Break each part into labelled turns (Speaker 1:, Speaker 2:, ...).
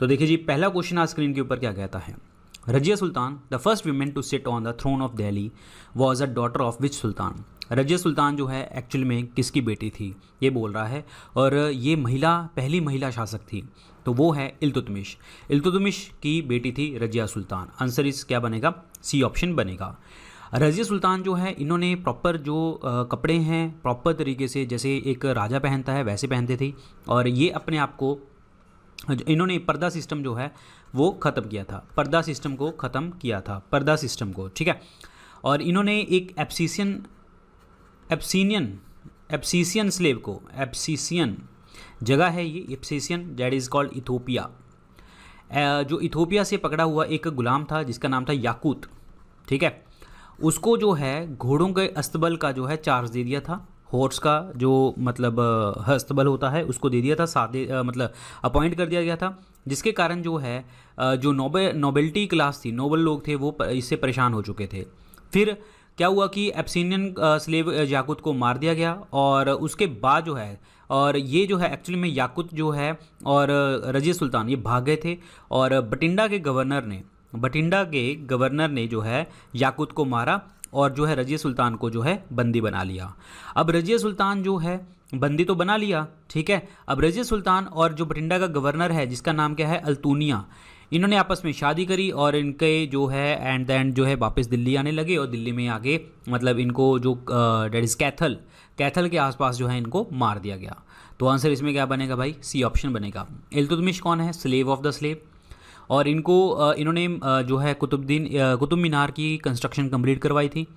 Speaker 1: तो देखिए जी, पहला क्वेश्चन आज स्क्रीन के ऊपर क्या कहता है, Razia Sultan the first women to sit on the throne of Delhi was a daughter of which sultan. Razia Sultan जो है एक्चुअल में किसकी बेटी थी, ये बोल रहा है, और ये महिला पहली महिला शासक थी, तो वो है इल्तुतमिश। इल्तुतमिश की बेटी थी रजिया सुल्तान। आंसर इस क्या बनेगा, सी ऑप्शन बनेगा। रजिया सुल्तान जो है इन्होंने प्रॉपर जो कपड़े हैं प्रॉपर तरीके से जैसे एक राजा पहनता है वैसे पहनते थे, और ये अपने आप को इन्होंने पर्दा सिस्टम जो है वो ख़त्म किया था, पर्दा सिस्टम को ख़त्म किया था, पर्दा सिस्टम को, ठीक है। और इन्होंने एक एप्सीसियन स्लेव को, एप्सीसियन जगह है ये, एप्सीसियन दैट इज़ कॉल्ड इथोपिया, जो इथोपिया से पकड़ा हुआ एक गुलाम था जिसका नाम था याकूत, ठीक है, उसको जो है घोड़ों के अस्तबल का जो है चार्ज दे दिया था, हॉर्स का जो मतलब हस्तबल होता है उसको दे दिया था, मतलब अपॉइंट कर दिया गया था, जिसके कारण जो है जो नोबेलिटी क्लास थी, नोबल लोग थे, वो इससे परेशान हो चुके थे। फिर क्या हुआ कि एब्सिनियन स्लेव याकूत को मार दिया गया, और उसके बाद जो है, और ये जो है एक्चुअली में याकूत जो है और रजिया सुल्तान ये भाग गए थे, और बठिंडा के गवर्नर ने जो है याकूत को मारा, और जो है रजिया सुल्तान को जो है बंदी बना लिया। अब रजिया सुल्तान जो है बंदी तो बना लिया, ठीक है। अब रजिया सुल्तान और जो बठिंडा का गवर्नर है जिसका नाम क्या है अल्तूनिया, इन्होंने आपस में शादी करी, और इनके जो है एंड देन जो है वापस दिल्ली आने लगे, और दिल्ली में आगे मतलब इनको जो डेट इज़ कैथल के आसपास जो है इनको मार दिया गया। तो आंसर इसमें क्या बनेगा भाई, सी ऑप्शन बनेगा। इल्तुतमिश कौन है, स्लेव ऑफ द स्लेव, और इन्होंने जो है कुतुब मीनार की कंस्ट्रक्शन कंप्लीट करवाई थी,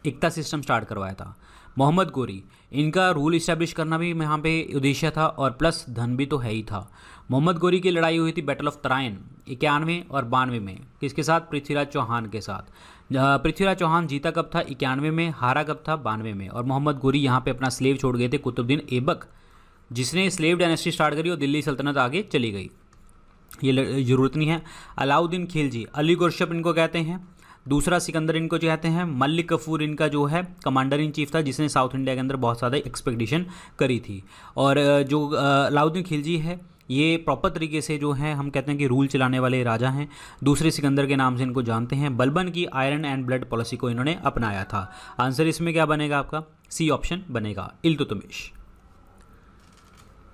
Speaker 1: एकता सिस्टम स्टार्ट करवाया था। मोहम्मद गोरी, इनका रूल इस्टेब्लिश करना भी यहाँ पे उद्देश्य था, और प्लस धन भी तो है ही था। मोहम्मद गोरी की लड़ाई हुई थी बैटल ऑफ तराइन 91 और 92 में, किसके साथ, पृथ्वीराज चौहान के साथ। पृथ्वीराज चौहान जीता कब था, 91 में, हारा कब था, 92 में। और मोहम्मद गोरी यहाँ पे अपना स्लेव छोड़ गए थे कुतुबुद्दीन ऐबक, जिसने स्लेव डायनेस्टी स्टार्ट करी और दिल्ली सल्तनत आगे चली गई, ये ज़रूरत नहीं है। अलाउद्दीन खिलजी, अली गुरशप इनको कहते हैं, दूसरा सिकंदर इनको कहते हैं। मलिक कफूर इनका जो है कमांडर इन चीफ था, जिसने साउथ इंडिया के अंदर बहुत ज़्यादा एक्सपेडिशन करी थी। और जो अलाउद्दीन खिलजी है ये प्रॉपर तरीके से जो है हम कहते हैं कि रूल चलाने वाले राजा हैं, दूसरे सिकंदर के नाम से इनको जानते हैं। बलबन की आयरन एंड ब्लड पॉलिसी को इन्होंने अपनाया था। आंसर इसमें क्या बनेगा आपका, सी ऑप्शन बनेगा, इल्तुतमिश।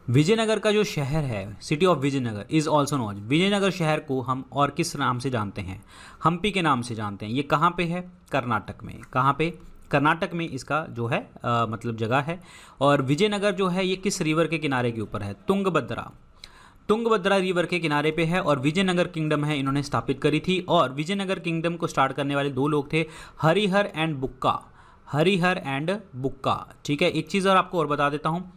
Speaker 1: विजयनगर का जो शहर है, city of Vijayanagar is also known, Vijayanagar शहर को हम और किस नाम से जानते हैं, हम्पी के नाम से जानते हैं। ये कहाँ पे है, कर्नाटक में। कहाँ पे, कर्नाटक में इसका जो है मतलब जगह है। और विजयनगर जो है ये किस रिवर के किनारे के ऊपर है, तुंगभद्रा रिवर के किनारे पे है, और विजयनगर किंगडम है इन्होंने स्थापित करी थी। और विजयनगर किंगडम को स्टार्ट करने वाले दो लोग थे, हरिहर एंड बुक्का, ठीक है। एक चीज़ और आपको और बता देता हूँ,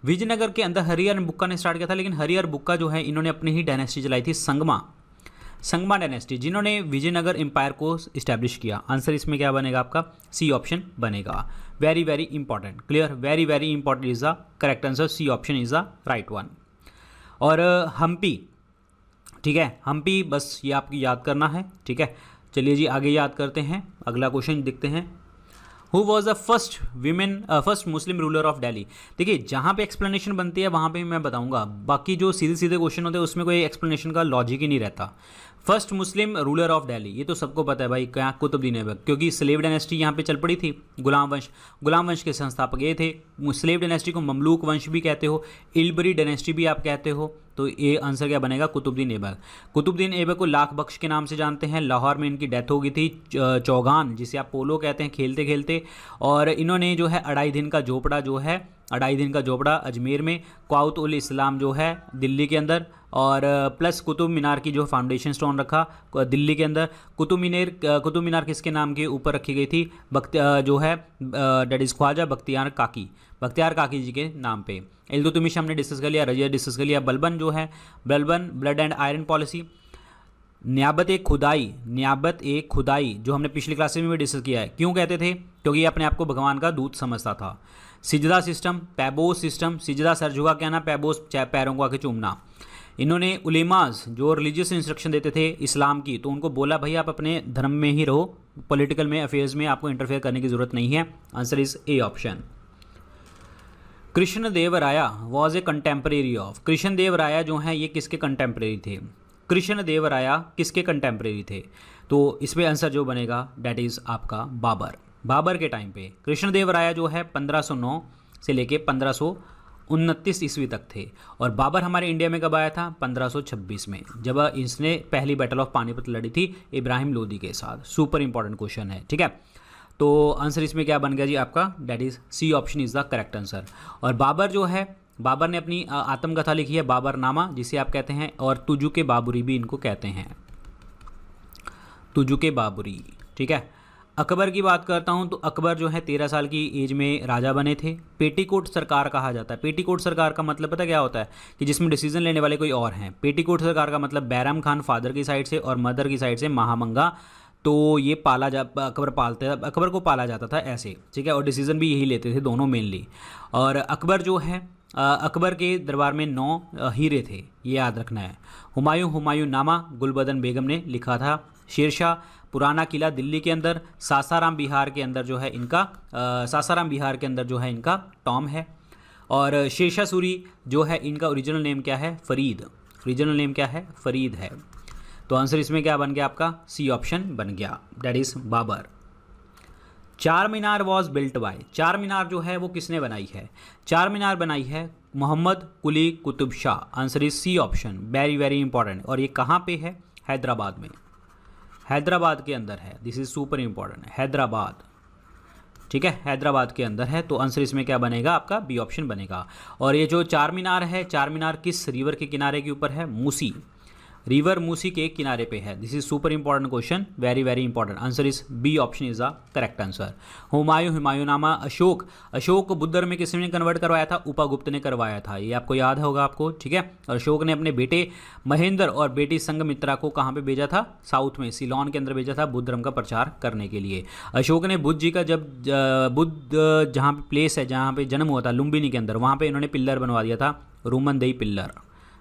Speaker 1: विजयनगर के अंदर हरिहर एंड बुक्का ने स्टार्ट किया था, लेकिन हरिहर बुक्का जो है इन्होंने अपनी ही डायनेस्टी चलाई थी, संगमा डायनेस्टी, जिन्होंने विजयनगर एम्पायर को इस्टेब्लिश किया। आंसर इसमें क्या बनेगा आपका, सी ऑप्शन बनेगा। Very very important, clear, very very important is the correct answer, C option is the right one. और हम्पी, ठीक है, हम्पी बस ये आपकी याद करना है, ठीक है। चलिए जी आगे याद करते हैं, अगला क्वेश्चन देखते हैं। Who was the first Muslim ruler of Delhi. देखिए जहाँ पे एक्सप्लेनेशन बनती है वहाँ पे मैं बताऊँगा, बाकी जो सीधे सीधे क्वेश्चन होते हैं उसमें कोई एक्सप्लेनेशन का लॉजिक ही नहीं रहता। First Muslim ruler of Delhi, ये तो सबको पता है भाई, क्या, कुतुबुद्दीन ऐबक, क्योंकि स्लेव डायनेस्टी यहाँ पे चल पड़ी थी, गुलाम वंश के संस्थापक ये थे। स्लेव डायनेस्टी को ममलूक वंश भी कहते हो, इल्बरी डायनेस्टी भी आप कहते हो, तो ये आंसर क्या बनेगा, कुतुबुद्दीन ऐबक। कुतुबुद्दीन ऐबक को लाख बख्श के नाम से जानते हैं। लाहौर में इनकी डेथ हो गई थी, चौगान जिसे आप पोलो कहते हैं, खेलते खेलते। और इन्होंने जो है 2.5 दिन का झोपड़ा अजमेर में, क्वाउत उल इस्लाम जो है दिल्ली के अंदर, और प्लस कुतुब मीनार की जो फाउंडेशन स्टोन रखा दिल्ली के अंदर। कुतुब मीनार किसके नाम के ऊपर रखी गई थी, जो है डेट इज़ ख्वाजा बख्तियार काकी जी के नाम पे। इल्तुतमिश हमने डिस्कस कर लिया, रजिया डिस्कस कर लिया। बलबन जो है, Balban blood and iron policy. नियाबत ए खुदाई जो हमने पिछली क्लासेस में भी डिस्कस किया है, क्यों कहते थे, क्योंकि ये अपने आप को भगवान का दूत समझता था। सिजदा सिस्टम, पैबोस सिस्टम, सिजदा सर झुका कहना, पैबोस पैरों को आके चूमना। इन्होंने उलेमाज जो रिलीजियस इंस्ट्रक्शन देते थे इस्लाम की, तो उनको बोला भाई आप अपने धर्म में ही रहो, पॉलिटिकल में अफेयर्स में आपको इंटरफेयर करने की जरूरत नहीं है। Answer is A option. Krishnadevaraya was a contemporary of, Krishnadevaraya जो हैं ये किसके कंटेम्प्रेरी थे, कृष्णदेवराया किसके कंटेम्प्रेरी थे? तो इसमें आंसर जो बनेगा डैट इज़ आपका बाबर। बाबर के टाइम पे कृष्णदेवराया जो है 1509 से लेके 1529 ईस्वी तक थे, और बाबर हमारे इंडिया में कब आया था? 1526 में, जब इसने पहली बैटल ऑफ पानीपत लड़ी थी इब्राहिम लोदी के साथ। सुपर इंपॉर्टेंट क्वेश्चन है, ठीक है। तो आंसर इसमें क्या बन गया जी आपका? That is C option is the correct answer. और बाबर जो है, बाबर ने अपनी आत्मकथा लिखी है बाबरनामा, जिसे आप कहते हैं, और तुजुके बाबरी भी इनको कहते हैं, तुजुके बाबरी, ठीक है। अकबर की बात करता हूं तो अकबर जो है 13 साल की एज में राजा बने थे। पेटीकोट सरकार कहा जाता है। पेटीकोट सरकार का मतलब पता क्या होता है? कि जिसमें डिसीजन लेने वाले कोई और हैं। पेटीकोट सरकार का मतलब बैरम खान फादर की साइड से और मदर की साइड से महामंगा, तो ये अकबर को पाला जाता था ऐसे, ठीक है, और डिसीजन भी यही लेते थे दोनों मेनली। और अकबर जो है, अकबर के दरबार में 9 हीरे थे, ये याद रखना है। हुमायूं नामा गुलबदन बेगम ने लिखा था। शेरशाह पुराना किला दिल्ली के अंदर, सासाराम बिहार के अंदर जो है इनका टॉम है। और शेरशाह सूरी जो है इनका ओरिजिनल नेम क्या है? फरीद। ओरिजिनल नेम क्या है? फरीद है। तो आंसर इसमें क्या बन गया आपका? सी ऑप्शन बन गया, दैट इज बाबर। चार मीनार वॉज बिल्ट बाय, चार मीनार जो है वो किसने बनाई है? चार मीनार बनाई है Mohammad Quli Qutb Shah. Answer is C option, very very important. और ये कहाँ पे है? हैदराबाद में, हैदराबाद के अंदर है। This is super important, Hyderabad, ठीक है, हैदराबाद के अंदर है। तो आंसर इसमें क्या बनेगा आपका? बी ऑप्शन बनेगा। और ये जो चार मीनार है, चार मीनार किस रिवर के किनारे के ऊपर है? मूसी, रिवर मूसी के किनारे पे है। This is super important question, very very important. Answer is B option is the correct answer. Humayunnama Ashok बुद्धर में किसने कन्वर्ट करवाया था? उपगुप्त ने करवाया था, ये आपको याद होगा आपको, ठीक है। और अशोक ने अपने बेटे महेंद्र और बेटी संघमित्रा को कहाँ पे भेजा था? साउथ में, सिलोन के अंदर भेजा था बुद्ध धर्म का प्रचार करने के लिए। अशोक ने बुद्ध जी का बुद्ध जहाँ पे प्लेस है, जहाँ पे जन्म हुआ था लुम्बिनी के अंदर, वहाँ पे इन्होंने पिल्लर बनवा दिया था, रोमन देई पिल्लर,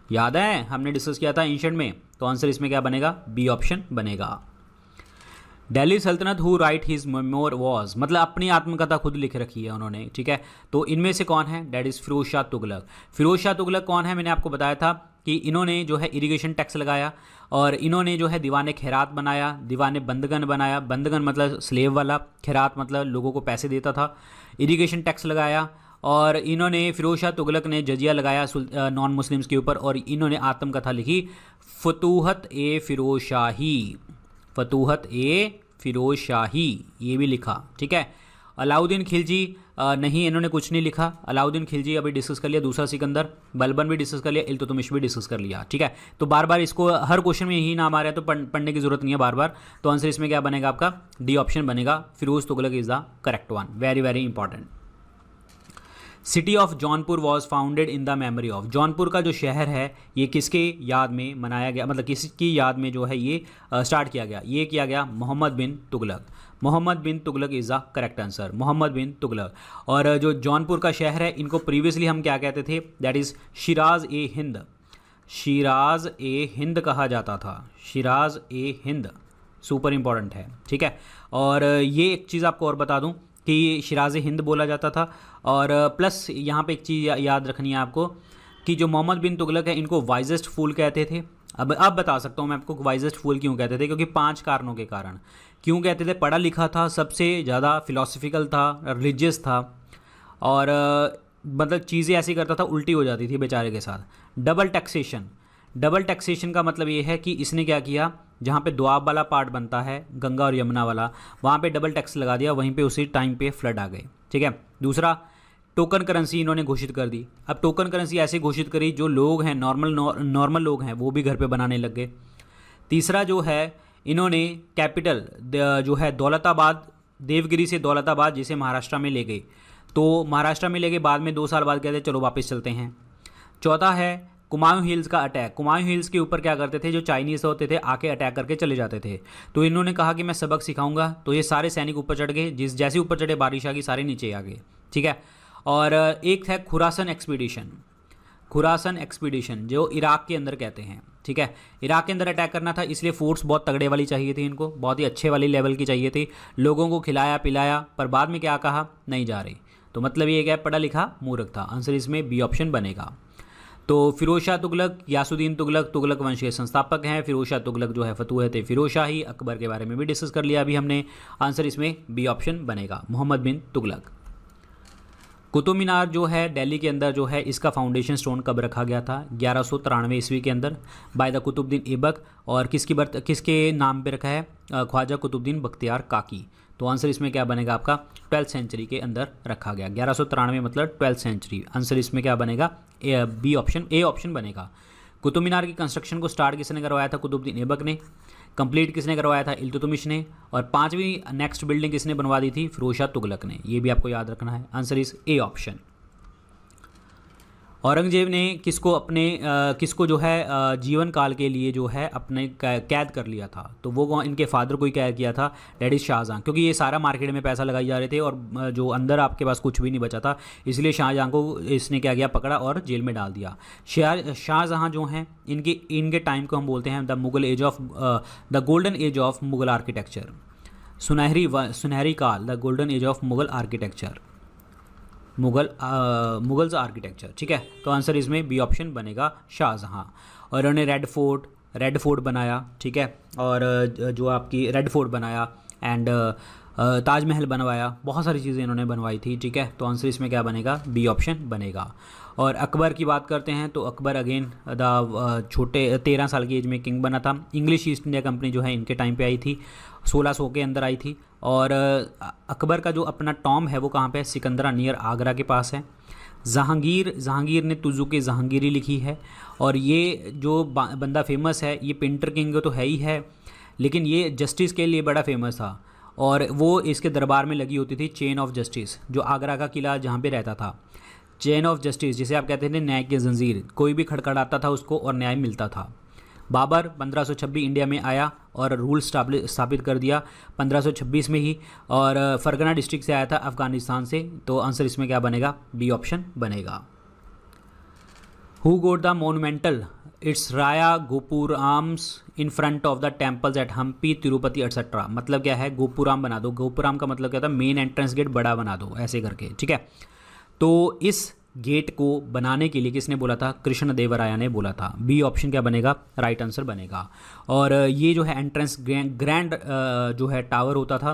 Speaker 1: याद है, हमने डिस्कस किया था एंशिएंट में। तो आंसर इसमें क्या बनेगा? बी ऑप्शन बनेगा। दिल्ली सल्तनत who right his memoir was, मतलब अपनी आत्मकथा खुद लिख रखी है उन्होंने, ठीक है। तो इनमें से कौन है? That is Firoz Shah Tughlaq. फिरोज शाह तुगलक कौन है? मैंने आपको बताया था कि इन्होंने जो है इरिगेशन टैक्स लगाया, और इन्होंने जो है दीवाने खैरात बनाया, दीवाने बंदगन बनाया। बंदगन मतलब स्लेव वाला, खैरात मतलब लोगों को पैसे देता था। इरिगेशन टैक्स लगाया, और इन्होंने फिरोज शाह तुगलक ने जजिया लगाया नॉन मुस्लिम्स के ऊपर, और इन्होंने आत्मकथा लिखी फतूहत ए फिरोज शाही, फतूहत ए फिरोज शाही, ये भी लिखा, ठीक है। अलाउद्दीन खिलजी नहीं, इन्होंने कुछ नहीं लिखा। अलाउद्दीन खिलजी अभी डिस्कस कर लिया, दूसरा सिकंदर, बलबन भी डिस्कस कर लिया, इल्तुतमिश भी डिस्कस कर लिया, ठीक है। तो बार बार इसको हर क्वेश्चन में यही नाम आ रहा है, तो पढ़ने की जरूरत नहीं है बार बार। तो आंसर इसमें क्या बनेगा आपका? डी ऑप्शन बनेगा, Firoz Tughlaq is the correct one, very very important. City of Jaunpur was founded in the memory of, Jaunpur का जो शहर है ये किसके याद में मनाया गया, मतलब किसकी याद में जो है ये स्टार्ट किया गया? ये किया गया Mohammad bin Tughlaq. Mohammad bin Tughlaq is the correct answer, Mohammad bin Tughlaq. और जो जौनपुर का शहर है, इनको प्रीवियसली हम क्या कहते थे? दैट इज़ शिराज ए हिंद, शिराज ए हिंद कहा जाता था, शिराज ए हिंद, सुपर इंपॉर्टेंट है, ठीक है। और ये एक चीज़ आपको और बता दूं कि शिराज हिंद बोला जाता था। और प्लस यहाँ पे एक चीज़ याद रखनी है आपको कि जो मोहम्मद बिन तुगलक है इनको वाइजेस्ट फूल कहते थे। अब बता सकता हूँ मैं आपको वाइजेस्ट फूल क्यों कहते थे, क्योंकि 5 कारणों के कारण। क्यों कहते थे? पढ़ा लिखा था, सबसे ज़्यादा फिलोसफिकल था, रिलीजियस था, और मतलब चीज़ें ऐसी करता था उल्टी हो जाती थी बेचारे के साथ। डबल टैक्सेशन, डबल टैक्सेशन का मतलब ये है कि इसने क्या किया, जहाँ पे दोआब वाला पार्ट बनता है गंगा और यमुना वाला, वहाँ पे डबल टैक्स लगा दिया, वहीं पे उसी टाइम पे फ्लड आ गए, ठीक है। दूसरा, टोकन करेंसी इन्होंने घोषित कर दी। अब टोकन करेंसी ऐसे घोषित करी जो लोग हैं नॉर्मल लोग हैं वो भी घर पे बनाने लग गए। तीसरा जो है, इन्होंने कैपिटल जो है दौलताबाद, देवगिरी से दौलताबाद जिसे महाराष्ट्र में ले गए, तो महाराष्ट्र में ले गए, बाद में 2 साल बाद कहते चलो वापस चलते हैं। चौथा है कुमायूं हिल्स का अटैक। कुमायूं हिल्स के ऊपर क्या करते थे, जो चाइनीज़ होते थे आके अटैक करके चले जाते थे। तो इन्होंने कहा कि मैं सबक सिखाऊंगा, तो ये सारे सैनिक ऊपर चढ़ गए, जैसे ऊपर चढ़े बारिश आ गई, सारे नीचे आ गए, ठीक है। और एक है खुरासन एक्सपीडिशन, खुरासन एक्सपीडिशन जो इराक के अंदर कहते हैं, ठीक है। इराक के अंदर अटैक करना था, इसलिए फोर्स बहुत तगड़े वाली चाहिए थी इनको, बहुत ही अच्छे वाली लेवल की चाहिए थी। लोगों को खिलाया पिलाया, पर बाद में क्या कहा, नहीं जा रहे। तो मतलब ये क्या, पढ़ा लिखा मूर्ख था। आंसर इसमें बी ऑप्शन बनेगा। तो फिरोज शाह तुगलक, यासुद्दीन तुगलक, तुगलक वंश के संस्थापक हैं। फिरोज शाह तुगलक जो है फतूहत फिरोज शाही, अकबर के बारे में भी डिस्कस कर लिया अभी हमने। आंसर इसमें बी ऑप्शन बनेगा, मोहम्मद बिन तुगलक। कुतुब मीनार जो है दिल्ली के अंदर जो है, इसका फाउंडेशन स्टोन कब रखा गया था? 1193 ईस्वी के अंदर बाय द कुतुबुद्दीन ऐबक। और किसके नाम पे रखा है? ख्वाजा कुतुबुद्दीन बख्तियार काकी। तो आंसर इसमें क्या बनेगा आपका? 12th सेंचुरी के अंदर रखा गया। 1193 मतलब 12th सेंचुरी। आंसर इसमें क्या बनेगा? बी ऑप्शन, ए ऑप्शन बनेगा। कुतुब मीनार की कंस्ट्रक्शन को स्टार्ट किसने करवाया था? कुतुबुद्दीन ऐबक ने। कंप्लीट किसने करवाया था? इल्तुतमिश ने। और 5वीं नेक्स्ट बिल्डिंग किसने बनवा दी थी? फिरोज शाह तुगलक ने। ये भी आपको याद रखना है। Answer is A option. Aurangzeb ने किसको जो है जीवन काल के लिए जो है अपने कैद कर लिया था? तो वो इनके फादर को ही कैद किया था, डैट इज शाहजहाँ। क्योंकि ये सारा मार्केट में पैसा लगाई जा रहे थे और जो अंदर आपके पास कुछ भी नहीं बचा था, इसलिए शाहजहाँ को इसने क्या किया? पकड़ा और जेल में डाल दिया। शाहजहाँ जो हैं इनके टाइम को हम बोलते हैं the golden age of Mughal architecture. सुनहरी काल, the golden age of Mughal architecture, Mughals architecture. ठीक है, तो आंसर इसमें बी ऑप्शन बनेगा, शाहजहाँ। और इन्होंने रेड फोर्ट बनाया। ठीक है, और जो आपकी रेड फोर्ट बनाया एंड ताजमहल बनवाया, बहुत सारी चीज़ें इन्होंने बनवाई थी। ठीक है, तो आंसर इसमें क्या बनेगा? बी ऑप्शन बनेगा। और अकबर की बात करते हैं तो अकबर अगेन छोटे 13 साल की एज में किंग बना था। इंग्लिश ईस्ट इंडिया कंपनी जो है इनके टाइम पे आई थी, 1600 के अंदर आई थी। और अकबर का जो अपना टॉम है वो कहाँ पे है? सिकंदरा नियर आगरा के पास है। जहांगीर ने तुजुक जहांगीरी लिखी है। और ये जो बंदा फेमस है, ये पेंटर किंग तो है ही है, लेकिन ये जस्टिस के लिए बड़ा फेमस था। और वो इसके दरबार में लगी होती थी चेन ऑफ जस्टिस, जो आगरा का किला जहाँ पे रहता था। चेन ऑफ जस्टिस जिसे आप कहते थे न्याय की जंजीर, कोई भी खड़खड़ाता था उसको और न्याय मिलता था। बाबर 1526 इंडिया में आया और रूल स्थापित कर दिया 1526 में ही। और फरगना डिस्ट्रिक्ट से आया था, अफगानिस्तान से। तो आंसर इसमें क्या बनेगा? बी ऑप्शन बनेगा। Who got the monumental its Raya gopurams in front of the temples at Hampi, Tirupati etcetera. मतलब क्या है? गोपुराम बना दो। गोपुराम का मतलब क्या था? मेन एंट्रेंस गेट बड़ा बना दो, ऐसे करके। ठीक है, तो इस गेट को बनाने के लिए किसने बोला था? कृष्णदेवराया ने बोला था। बी ऑप्शन क्या बनेगा? राइट आंसर बनेगा। और ये जो है एंट्रेंस ग्रैंड जो है टावर होता था,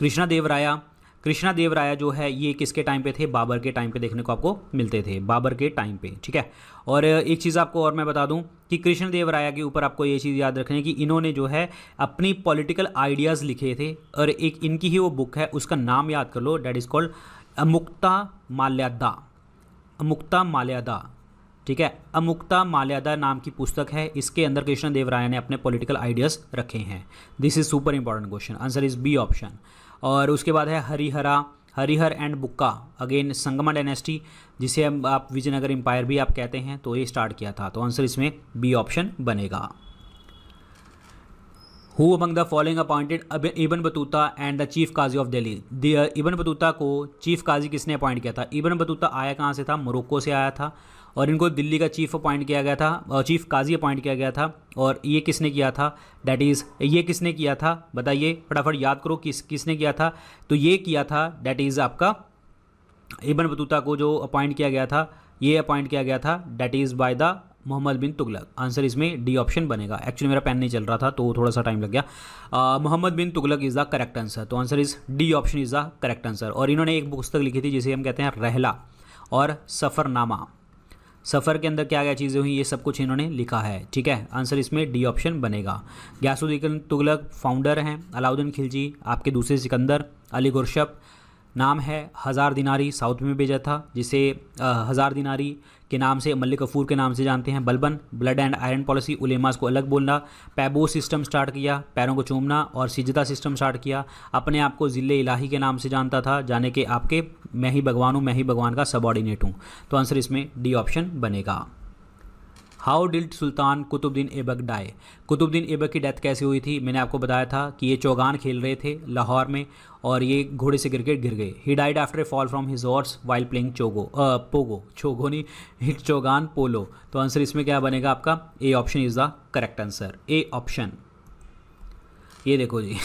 Speaker 1: कृष्णदेवराया जो है ये किसके टाइम पे थे? बाबर के टाइम पे देखने को आपको मिलते थे, बाबर के टाइम पे। ठीक है, और एक चीज़ आपको और मैं बता दूं कि कृष्णदेवराया के ऊपर आपको ये चीज़ याद रखनी है कि इन्होंने जो है अपनी पॉलिटिकल आइडियाज़ लिखे थे। और एक इनकी ही वो बुक है, उसका नाम याद कर लो, डैट इज़ कॉल्ड अमुक्ता माल्यादा। ठीक है, अमुक्ता माल्यादा नाम की पुस्तक है। इसके अंदर कृष्णदेवराया ने अपने पॉलिटिकल आइडियाज़ रखे हैं। This is super important question. Answer is B option. और उसके बाद है Harihara and Bukka, again Sangama dynasty, जिसे आप विजयनगर एम्पायर भी आप कहते हैं, तो ये स्टार्ट किया था। तो आंसर इसमें बी ऑप्शन बनेगा। Who among the following appointed Ibn Battuta and the chief Qazi of Delhi. Ibn Battuta को चीफ काजी किसने अपॉइंट किया था? इब्न बतूता आया कहाँ से था? मोरक्को से आया था। और इनको दिल्ली का चीफ अपॉइंट किया गया था, चीफ काजी अपॉइंट किया गया था। और ये किसने किया था? डैट इज़ ये किसने किया था? बताइए फटाफट, याद करो किसने किया था। तो ये किया था, डैट इज़ आपका इब्न बतूता को जो अपॉइंट किया गया था, ये अपॉइंट किया गया था, that is by the Mohammad bin Tughlaq. Answer इसमें डी ऑप्शन बनेगा। एक्चुअली मेरा पेन नहीं चल रहा था तो थोड़ा सा टाइम लग गया। Mohammad bin Tughlaq is the correct answer. तो answer is D option is the correct answer. और इन्होंने एक पुस्तक लिखी थी जिसे हम कहते हैं रहला और सफ़रनामा। सफ़र के अंदर क्या क्या चीज़ें हुई, ये सब कुछ इन्होंने लिखा है। ठीक है, आंसर इसमें डी ऑप्शन बनेगा। गयासुद्दीन तुगलक फाउंडर हैं। अलाउद्दीन खिलजी आपके दूसरे सिकंदर। अली गुरशप नाम है। हज़ार दिनारी साउथ में भेजा था, जिसे हज़ार दिनारी के नाम से, मलिक कफूर के नाम से जानते हैं। Balban blood and iron policy, उलेमास को अलग बोलना। पैबो सिस्टम स्टार्ट किया, पैरों को चूमना। और सिजदा सिस्टम स्टार्ट किया। अपने आप को ज़िले इलाही के नाम से जानता था, जाने के आपके मैं ही भगवान हूँ, मैं ही भगवान का सबऑर्डिनेट हूँ। तो आंसर इसमें डी ऑप्शन बनेगा। How did sultan Qutubuddin Aibak die. Qutubuddin Aibak की डेथ कैसे हुई थी? मैंने आपको बताया था कि ये चौगान खेल रहे थे लाहौर में और ये घोड़े से गिर गए। He died after a fall from his horse while playing Pogo नहीं, हिट चौगान पोलो। तो आंसर इसमें क्या बनेगा आपका? A option is the correct answer. A option. ये देखो जी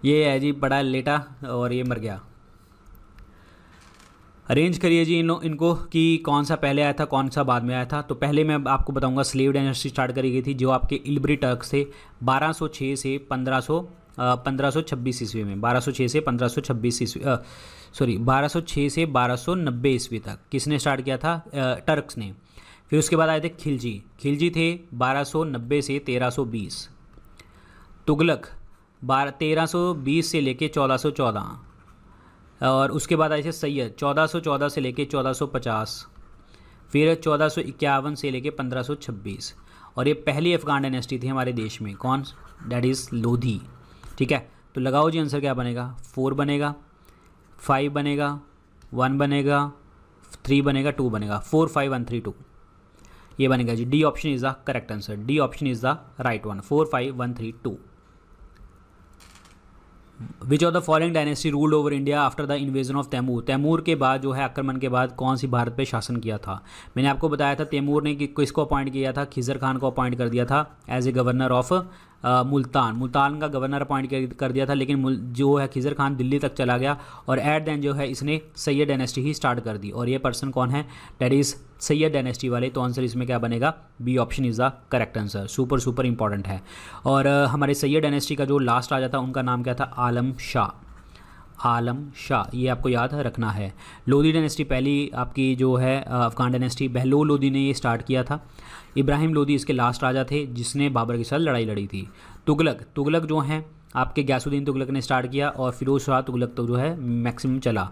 Speaker 1: ये है जी, बड़ा लेटा और ये मर गया। अरेंज करिए जी इनको कि कौन सा पहले आया था कौन सा बाद में आया था। तो पहले मैं आपको बताऊंगा स्लेव डायनेस्टी स्टार्ट करी गई थी जो आपके इल्बरी टर्क्स थे 1206 से 1526 ईस्वी में, 1206 से 1526 ईस्वी, सॉरी 1206 से 1290 ईस्वी तक किसने स्टार्ट किया था? टर्क्स ने। फिर उसके बाद आए थे खिलजी, खिलजी थे 1290 से 1320। तुगलक 1320 से लेके 1414। और उसके बाद आए थे सैयद 1414 से लेके 1450। फिर 1451 से लेके 1526। और ये पहली अफगान डायनेस्टी थी हमारे देश में, कौन? That is Lodhi. ठीक है, तो लगाओ जी आंसर क्या बनेगा? 4 बनेगा, 5 बनेगा, 1 बनेगा, 3 बनेगा, 2 बनेगा। 4 5 1 3 2 ये बनेगा जी। D option is the correct answer. D option is the right one. 4 5 1 3 2। Which of the following dynasty ruled over India after the invasion of Timur? Timur के बाद जो है आक्रमण के बाद कौन सी भारत पे शासन किया था? मैंने आपको बताया था तैमूर ने कि किसको अपॉइंट किया था? खिजर खान को अपॉइंट कर दिया था as a governor of Multan. Multan का गवर्नर अपॉइंट कर दिया था, लेकिन जो है खिजर खान दिल्ली तक चला गया और एट देन जो है इसने सैयद डायनेस्टी ही स्टार्ट कर दी। और ये पर्सन कौन है? डैट इज़ सैयद डायनेस्टी वाले। तो आंसर इसमें क्या बनेगा? B option is the correct answer. Super super important है। और हमारे सैयद डायनेस्टी का जो लास्ट राजा था उनका नाम क्या था? आलम शाह। आलम शाह, ये आपको याद रखना है। लोधी डायनेस्टी पहली आपकी जो है अफगान डायनेस्टी, बहलोल लोधी ने ये स्टार्ट किया था। इब्राहिम लोधी इसके लास्ट राजा थे जिसने बाबर के साथ लड़ाई लड़ी थी। तुगलक जो हैं आपके गयासुद्दीन तुगलक ने स्टार्ट किया और फिरोज शाह तुगलक तो जो है मैक्सिमम चला।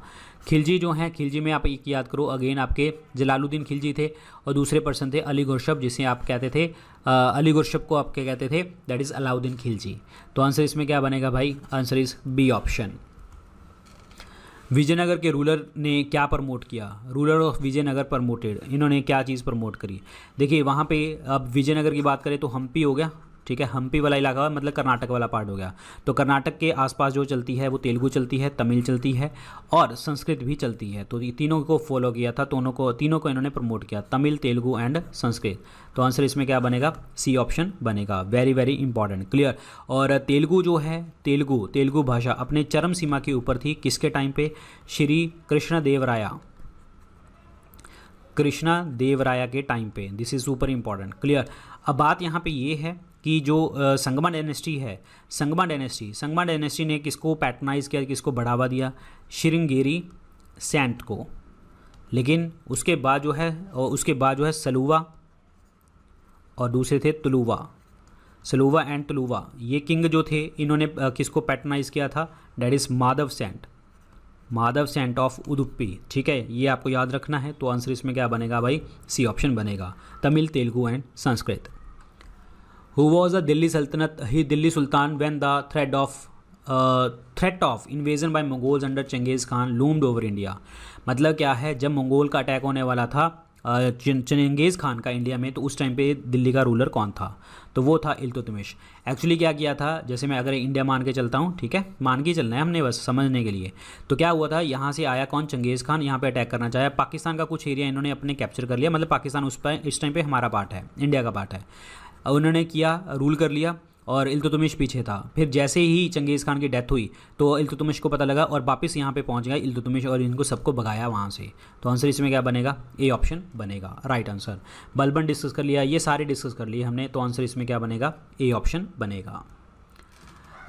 Speaker 1: खिलजी जो हैं, खिलजी में आप एक याद करो अगेन आपके जलालुद्दीन खिलजी थे और दूसरे पर्सन थे अली गुरशब, जिसे आप कहते थे अली गुरशब को आप क्या कहते थे? That is Alauddin Khilji. तो आंसर इसमें क्या बनेगा भाई? Answer is B option. Vijayanagara के रूलर ने क्या प्रमोट किया? रूलर ऑफ विजयनगर प्रमोटेड, इन्होंने क्या चीज़ प्रमोट करी? देखिए वहाँ पे अब विजयनगर की बात करें तो हम्पी हो गया, ठीक है, हम्पी वाला इलाका मतलब कर्नाटक वाला पार्ट हो गया। तो कर्नाटक के आसपास जो चलती है वो तेलुगु चलती है, तमिल चलती है और संस्कृत भी चलती है। तो ये तीनों को फॉलो किया था, तीनों को इन्होंने प्रमोट किया, तमिल, तेलुगु एंड संस्कृत। तो आंसर इसमें क्या बनेगा? सी ऑप्शन बनेगा। Very very important, clear. और तेलुगु जो है, तेलुगु भाषा अपने चरम सीमा के ऊपर थी किसके टाइम पे? श्री कृष्णदेवराया के टाइम पे। This is super important, clear. अब बात यहाँ पे ये है कि जो संगमा डायनेस्टी है, संगमा डायनेस्टी ने किसको पैटर्नाइज किया, किसको बढ़ावा दिया? श्रृंगेरी सेंट को। लेकिन उसके बाद जो है सलूवा और दूसरे थे तुलुवा। सलूवा एंड तुलुवा ये किंग जो थे इन्होंने किसको पैटर्नाइज किया था? That is Madhva saint of Udupi. ठीक है, ये आपको याद रखना है। तो आंसर इसमें क्या बनेगा भाई? सी ऑप्शन बनेगा, Tamil, Telugu and Sanskrit. Who was the Delhi sultan when the threat of invasion by Mongols under Genghis Khan loomed over India? मतलब क्या है, जब मंगोल का अटैक होने वाला था चंगेज़ खान का इंडिया में, तो उस टाइम पे दिल्ली का रूलर कौन था? तो वो था इल्तुतमिश। एक्चुअली क्या किया था, जैसे मैं अगर इंडिया मान के चलता हूँ, ठीक है, मान के चलना है हमने बस समझने के लिए। तो क्या हुआ था, यहाँ से आया कौन? चंगेज़ खान, यहाँ पे अटैक करना चाहा। पाकिस्तान का कुछ एरिया इन्होंने अपने कैप्चर कर लिया, मतलब पाकिस्तान इस टाइम पे हमारा पार्ट है, इंडिया का पार्ट है। उन्होंने किया, रूल कर लिया और इल्तुतमिश पीछे था। फिर जैसे ही चंगेज़ खान की डेथ हुई तो इल्तुतमिश को पता लगा और वापस यहाँ पे पहुँच गया इल्तुतमिश और इनको सबको भगाया वहाँ से। तो आंसर इसमें क्या बनेगा? ए ऑप्शन बनेगा, राइट आंसर। बलबन डिस्कस कर लिया, ये सारे डिस्कस कर लिए हमने। तो आंसर इसमें क्या बनेगा? ए ऑप्शन बनेगा।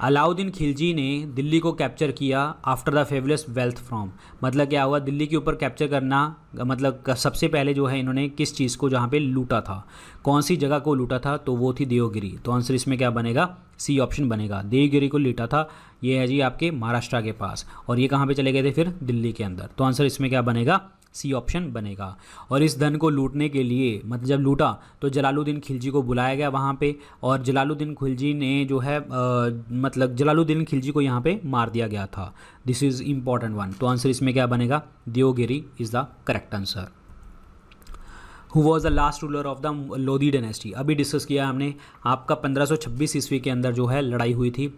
Speaker 1: अलाउद्दीन खिलजी ने दिल्ली को कैप्चर किया after the fabulous wealth from. मतलब क्या हुआ, दिल्ली के ऊपर कैप्चर करना मतलब सबसे पहले जो है इन्होंने किस चीज़ को जहाँ पे लूटा था, कौन सी जगह को लूटा था? तो वो थी देवगिरी। तो आंसर इसमें क्या बनेगा? सी ऑप्शन बनेगा, देवगिरी को लूटा था। ये है जी आपके महाराष्ट्र के पास, और ये कहाँ पे चले गए थे? फिर दिल्ली के अंदर। तो आंसर इसमें क्या बनेगा? सी ऑप्शन बनेगा। और इस धन को लूटने के लिए मतलब जब लूटा तो जलालुद्दीन खिलजी को बुलाया गया वहाँ पे, और जलालुद्दीन खिलजी ने जो है मतलब जलालुद्दीन खिलजी को यहाँ पे मार दिया गया था। This is important one. तो आंसर इसमें क्या बनेगा? Devagiri is the correct answer. Who was the last ruler of the Lodi dynasty? अभी डिस्कस किया हमने, आपका 1526 ईस्वी के अंदर जो है लड़ाई हुई थी।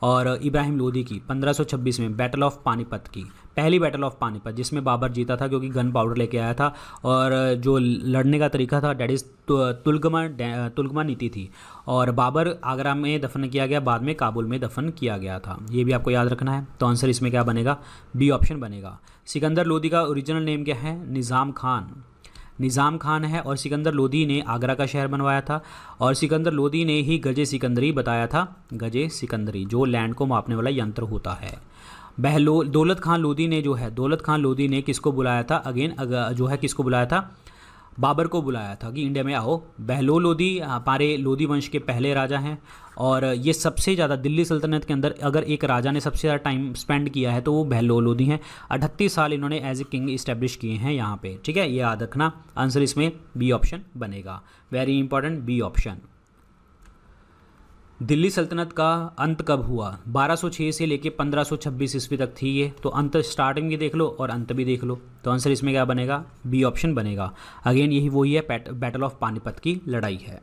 Speaker 1: और इब्राहिम लोदी की 1526 में बैटल ऑफ पानीपत की, पहली बैटल ऑफ पानीपत जिसमें बाबर जीता था क्योंकि गन पाउडर लेके आया था और जो लड़ने का तरीका था डैट इज़ तुलगमा नीति थी। और बाबर आगरा में दफन किया गया, बाद में काबुल में दफन किया गया था। ये भी आपको याद रखना है। तो आंसर इसमें क्या बनेगा? बी ऑप्शन बनेगा। सिकंदर लोदी का ओरिजिनल नेम क्या है? निज़ाम खान। निज़ाम खान है और सिकंदर लोदी ने आगरा का शहर बनवाया था और सिकंदर लोदी ने ही गजे सिकंदरी बताया था, गजे सिकंदरी जो लैंड को मापने वाला यंत्र होता है। दौलत खान लोदी ने जो है, दौलत खान लोदी ने किसको बुलाया था? अगेन जो है किसको बुलाया था? बाबर को बुलाया था कि इंडिया में आओ। बहलोल लोदी हमारे लोदी वंश के पहले राजा हैं और ये सबसे ज़्यादा दिल्ली सल्तनत के अंदर अगर एक राजा ने सबसे ज़्यादा टाइम स्पेंड किया है तो वो बहलोल लोदी हैं। 38 साल इन्होंने एज ए किंग इस्टेब्लिश किए हैं यहाँ पे, ठीक है, ये याद रखना। आंसर इसमें बी ऑप्शन बनेगा। Very important, B option. Delhi सल्तनत का अंत कब हुआ? 1206 से लेके 1526 ईस्वी तक थी ये। तो अंत स्टार्टिंग भी देख लो और अंत भी देख लो। तो आंसर इसमें क्या बनेगा? बी ऑप्शन बनेगा। अगेन यही वही है, बैटल ऑफ पानीपत की लड़ाई है।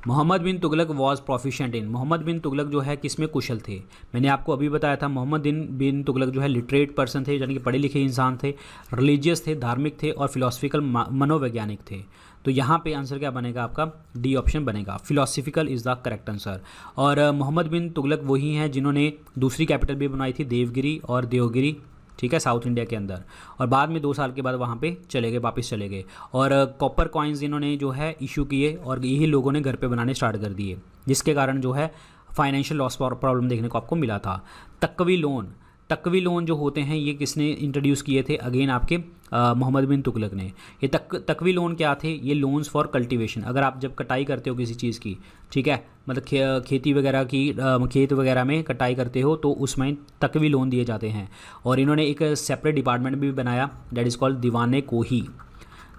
Speaker 1: Muhammad bin Tughlaq was proficient in. Muhammad bin Tughlaq जो है किसमें कुशल थे? मैंने आपको अभी बताया था मोहम्मद बिन तुगलक जो है लिटरेट पर्सन थे, यानी कि पढ़े लिखे इंसान थे, रिलीजियस थे, धार्मिक थे और फिलोसफिकल मनोवैज्ञानिक थे। तो यहाँ पे आंसर क्या बनेगा आपका? डी ऑप्शन बनेगा। Philosophical is the correct answer. और मोहम्मद बिन तुगलक वही हैं जिन्होंने दूसरी कैपिटल भी बनाई थी, देवगिरी और देवगिरी, ठीक है, साउथ इंडिया के अंदर। और बाद में 2 साल के बाद वहाँ पे चले गए, वापस चले गए। और कॉपर कॉइन्स इन्होंने जो है इशू किए और यही लोगों ने घर पे बनाने स्टार्ट कर दिए, जिसके कारण जो है फाइनेंशियल लॉस प्रॉब्लम देखने को आपको मिला था। तकवी लोन जो होते हैं ये किसने इंट्रोड्यूस किए थे? अगेन आपके मोहम्मद बिन तुगलक ने। ये तकवी लोन क्या थे? ये लोन्स फॉर कल्टीवेशन। अगर आप जब कटाई करते हो किसी चीज़ की, ठीक है, मतलब खेती वगैरह की, खेत वगैरह में कटाई करते हो तो उसमें तकवी लोन दिए जाते हैं। और इन्होंने एक सेपरेट डिपार्टमेंट भी बनाया, दैट इज़ कॉल्ड दीवाने कोही।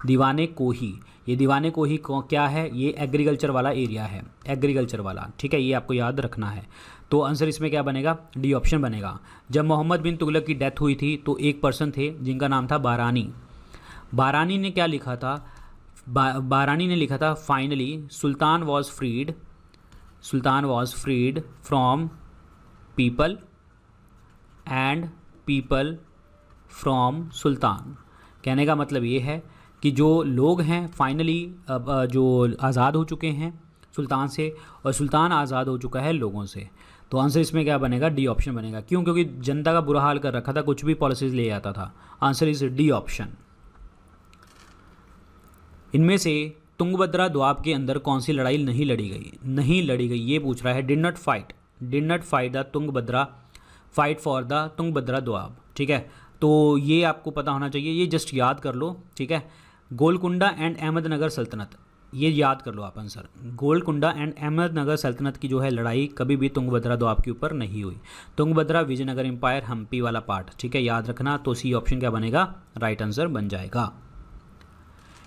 Speaker 1: दीवाने कोही, ये दीवाने कोही क्या है? ये एग्रीकल्चर वाला एरिया है, एग्रीकल्चर वाला, ठीक है, ये आपको याद रखना है। तो आंसर इसमें क्या बनेगा? डी ऑप्शन बनेगा। जब मोहम्मद बिन तुगलक की डेथ हुई थी तो एक पर्सन थे जिनका नाम था बारानी। बारानी ने क्या लिखा था? बारानी ने लिखा था finally sultan was freed from people and people from sultan. कहने का मतलब ये है कि जो लोग हैं फाइनली जो आज़ाद हो चुके हैं सुल्तान से और सुल्तान आज़ाद हो चुका है लोगों से। तो आंसर इसमें क्या बनेगा? डी ऑप्शन बनेगा। क्यों? क्योंकि जनता का बुरा हाल कर रखा था, कुछ भी पॉलिसीज ले आता था। Answer is D option. इनमें से तुंगभद्रा दोआब के अंदर कौन सी लड़ाई नहीं लड़ी गई? ये पूछ रहा है। Did not fight the Tungabhadra, fight for the Tungabhadra Doab, ठीक है। तो ये आपको पता होना चाहिए, ये जस्ट याद कर लो, ठीक है। गोलकुंडा एंड अहमदनगर सल्तनत, ये याद कर लो आप आंसर। गोलकुंडा एंड अहमदनगर सल्तनत की जो है लड़ाई कभी भी तुंगभद्रा दोआब के ऊपर नहीं हुई। तुंगभद्रा विजयनगर एम्पायर, हम्पी वाला पार्ट, ठीक है, याद रखना। तो सी ऑप्शन क्या बनेगा? राइट आंसर बन जाएगा।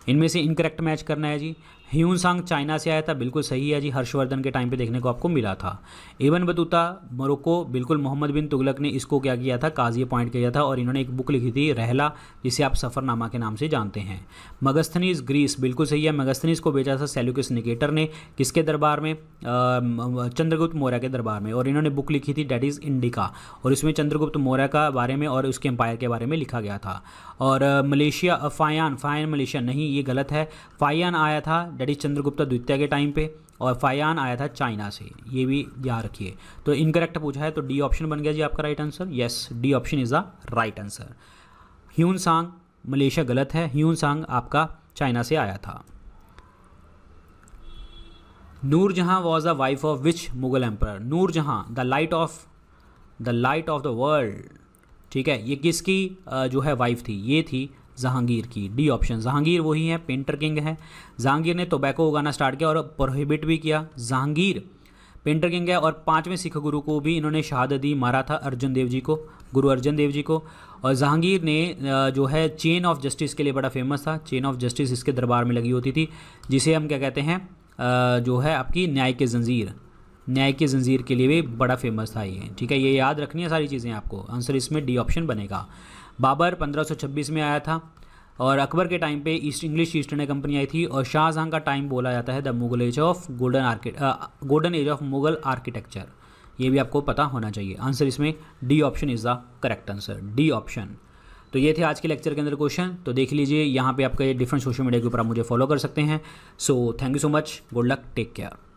Speaker 1: इनमें से इनकरेक्ट मैच करना है जी। ह्यूनसांग चाइना से आया था, बिल्कुल सही है जी, हर्षवर्धन के टाइम पे देखने को आपको मिला था। इब्न बतूता मोरक्को, बिल्कुल मोहम्मद बिन तुगलक ने इसको क्या किया था? काजी अपॉइंट किया था और इन्होंने एक बुक लिखी थी रहला, जिसे आप सफ़रनामा के नाम से जानते हैं। मगस्थनीज ग्रीस, बिल्कुल सही है, मगस्थनीज को भेजा था सेल्यूकस निकेटर ने, किसके दरबार में? चंद्रगुप्त मौर्य के दरबार में। और इन्होंने बुक लिखी थी डैट इज़ इंडिका, और इसमें चंद्रगुप्त मौर्य का बारे में और उसके एम्पायर के बारे में लिखा गया था। और मलेशिया फायान मलेशिया नहीं, ये गलत है। फायान आया था डैट इज चंद्रगुप्त द्वितीय के टाइम पे, और फायान आया था चाइना से, ये भी याद रखिए। तो इनकरेक्ट पूछा है तो डी ऑप्शन बन गया जी आपका right answer. Yes, D option is the right answer. Hiuen Tsang Malaysia गलत है, ह्यूनसांग आपका चाइना से आया था। Nur Jahan was the wife of which Mughal emperor? Nur Jahan the light of the world, ठीक है, ये किसकी जो है वाइफ थी? ये थी जहांगीर की। D option. जहांगीर वही है, पेंटर किंग है। जहांगीर ने टोबैको उगाना स्टार्ट किया और प्रोहिबिट भी किया। जहांगीर पेंटर किंग है और 5वें सिख गुरु को भी इन्होंने शहादत दी, मारा था अर्जुन देव जी को, गुरु अर्जुन देव जी को। और जहांगीर ने जो है चेन ऑफ जस्टिस के लिए बड़ा फेमस था। चेन ऑफ जस्टिस इसके दरबार में लगी होती थी, जिसे हम क्या कहते हैं, जो है आपकी न्याय की जंजीर के लिए भी बड़ा फेमस था ये, ठीक है। ये याद रखनी है सारी चीज़ें आपको। आंसर इसमें डी ऑप्शन बनेगा। बाबर 1526 में आया था और अकबर के टाइम पे इंग्लिश ईस्ट इंडिया कंपनी आई थी। और शाहजहां का टाइम बोला जाता है the Mughal age of golden age of Mughal architecture, ये भी आपको पता होना चाहिए। आंसर इसमें D option is the correct answer, D option. तो ये थे आज के लेक्चर के अंदर क्वेश्चन। तो देख लीजिए यहाँ पे आपका ये डिफरेंट सोशल मीडिया के ऊपर आप मुझे फॉलो कर सकते हैं। So thank you so much, good luck, take care.